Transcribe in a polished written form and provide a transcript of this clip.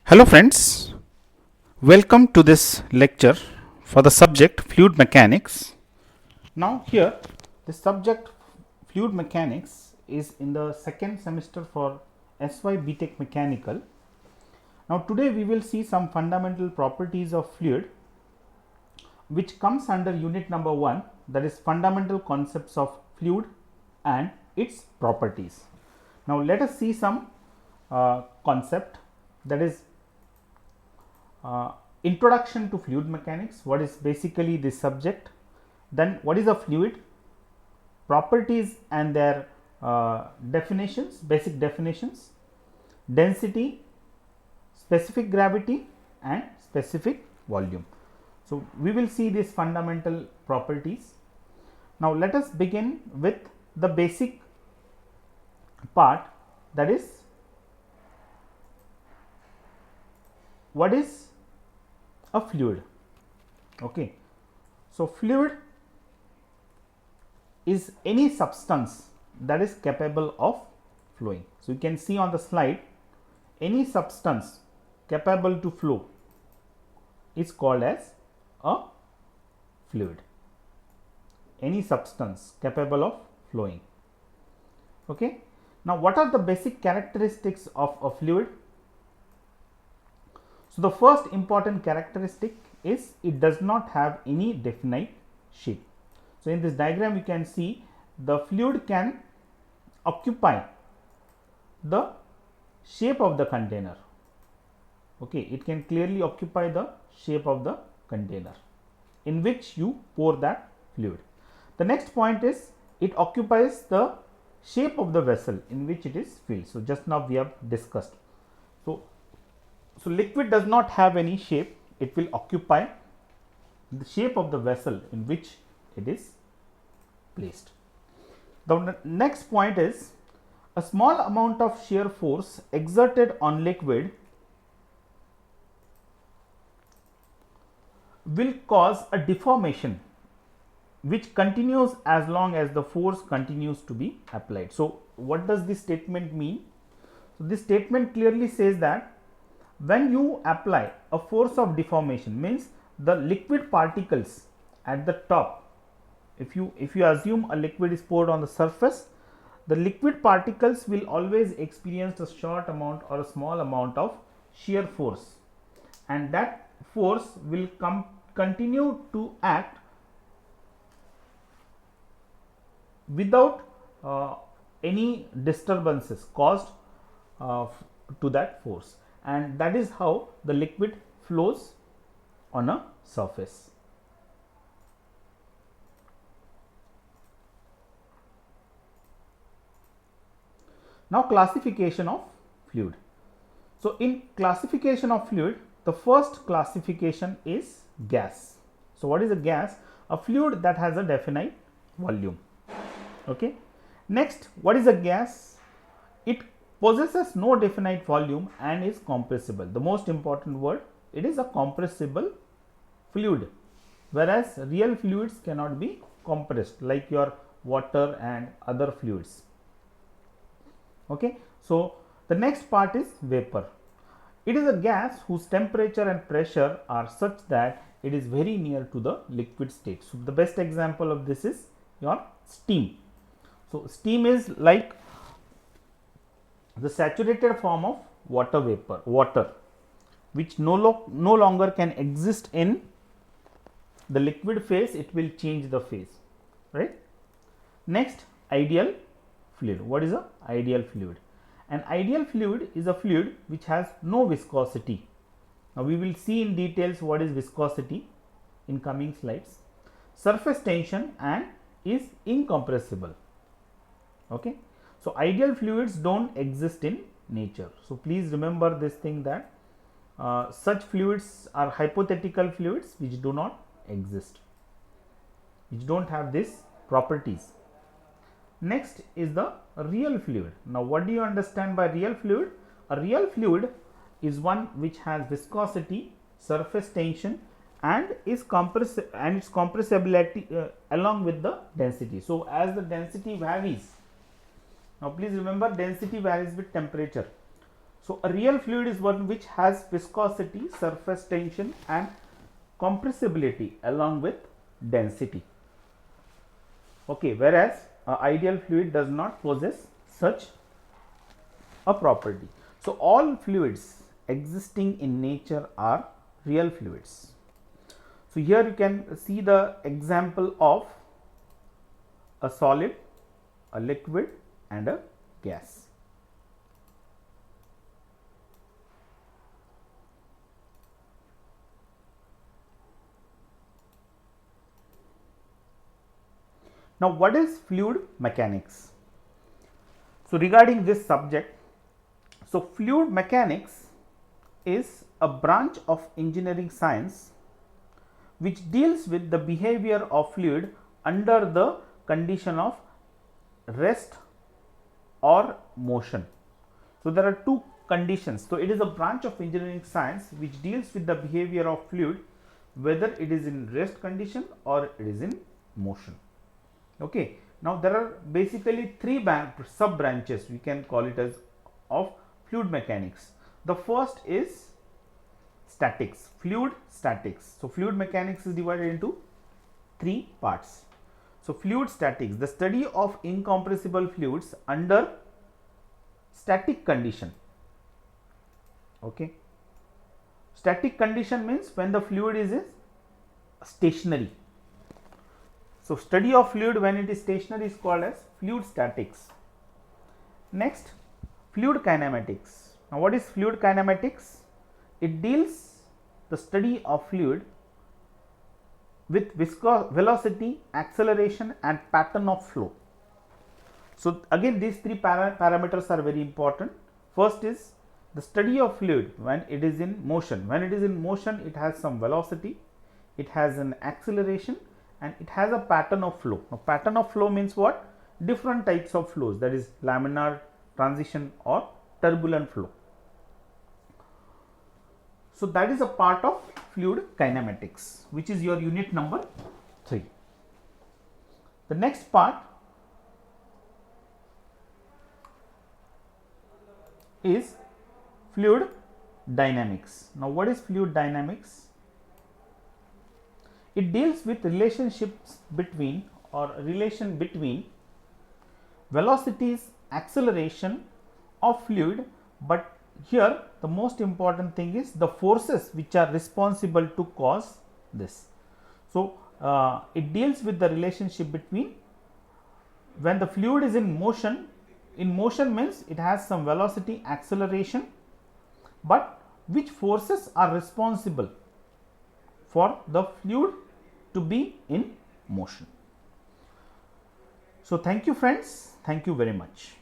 Hello friends, welcome to this lecture for the subject fluid mechanics. Now here the subject fluid mechanics is in the second semester for SY BTech Mechanical. Now today we will see some fundamental properties of fluid which comes under unit number 1, that is fundamental concepts of fluid and its properties. Now let us see some concept, that is introduction to fluid mechanics. What is basically this subject? Then what is a fluid? Properties and their definitions, basic definitions, density, specific gravity and specific volume. So we will see these fundamental properties. Now let us begin with the basic part, that is what is a fluid. Okay, so fluid is any substance that is capable of flowing. So you can see on the slide, any substance capable to flow is called as a fluid. Any substance capable of flowing. Okay, now what are the basic characteristics of a fluid? So the first important characteristic is it does not have any definite shape. So in this diagram you can see the fluid can occupy the shape of the container. Okay, it can clearly occupy the shape of the container in which you pour that fluid. The next point is it occupies the shape of the vessel in which it is filled. So just now we have discussed. So liquid does not have any shape, it will occupy the shape of the vessel in which it is placed. The next point is a small amount of shear force exerted on liquid will cause a deformation which continues as long as the force continues to be applied. So what does this statement mean? So this statement clearly says that when you apply a force of deformation, means the liquid particles at the top, if you assume a liquid is poured on the surface, the liquid particles will always experience a short amount or a small amount of shear force, and that force will continue to act without any disturbances caused to that force, and that is how the liquid flows on a surface. Now classification of fluid. So in classification of fluid, the first classification is gas. So what is a gas? A fluid that has a definite volume. Okay. Next, what is a gas? It possesses no definite volume and is compressible. The most important word, it is a compressible fluid, whereas real fluids cannot be compressed like your water and other fluids. Okay, so the next part is vapor. It is a gas whose temperature and pressure are such that it is very near to the liquid state. So the best example of this is your steam. So steam is like the saturated form of water vapor, which no longer can exist in the liquid phase, it will change the phase, right? Next, ideal fluid. What is a ideal fluid? An ideal fluid is a fluid which has no viscosity. Now we will see in details what is viscosity in coming slides. Surface tension and is incompressible. Okay. So ideal fluids don't exist in nature. So please remember this thing, that such fluids are hypothetical fluids which do not exist, which don't have these properties. Next is the real fluid. Now what do you understand by real fluid? A real fluid is one which has viscosity, surface tension and its compressibility along with the density. So as the density varies, now please remember density varies with temperature. So a real fluid is one which has viscosity, surface tension and compressibility along with density. Okay, whereas ideal fluid does not possess such a property. So all fluids existing in nature are real fluids. So here you can see the example of a solid, a liquid and a gas. Now, what is fluid mechanics? So, regarding this subject, so fluid mechanics is a branch of engineering science which deals with the behavior of fluid under the condition of rest or motion. So, there are two conditions. So, it is a branch of engineering science which deals with the behavior of fluid whether it is in rest condition or it is in motion. Okay. Now, there are basically three sub branches, we can call it as, of fluid mechanics. The first is statics, fluid statics. So, fluid mechanics is divided into three parts. So, fluid statics, the study of incompressible fluids under static condition. Okay. Static condition means when the fluid is stationary. So, study of fluid when it is stationary is called as fluid statics. Next, fluid kinematics. Now, what is fluid kinematics? It deals the study of fluid with velocity, acceleration and pattern of flow. So, again these three parameters are very important. First is the study of fluid when it is in motion. When it is in motion, it has some velocity, it has an acceleration and it has a pattern of flow. Now, pattern of flow means what? Different types of flows, that is laminar, transition or turbulent flow. So, that is a part of fluid kinematics, which is your unit number 3. The next part is fluid dynamics. Now, what is fluid dynamics? It deals with relationships between or relation between velocities, acceleration of fluid, but here the most important thing is the forces which are responsible to cause this. So, it deals with the relationship between when the fluid is in motion means it has some velocity, acceleration, but which forces are responsible for the fluid to be in motion. So, thank you friends, thank you very much.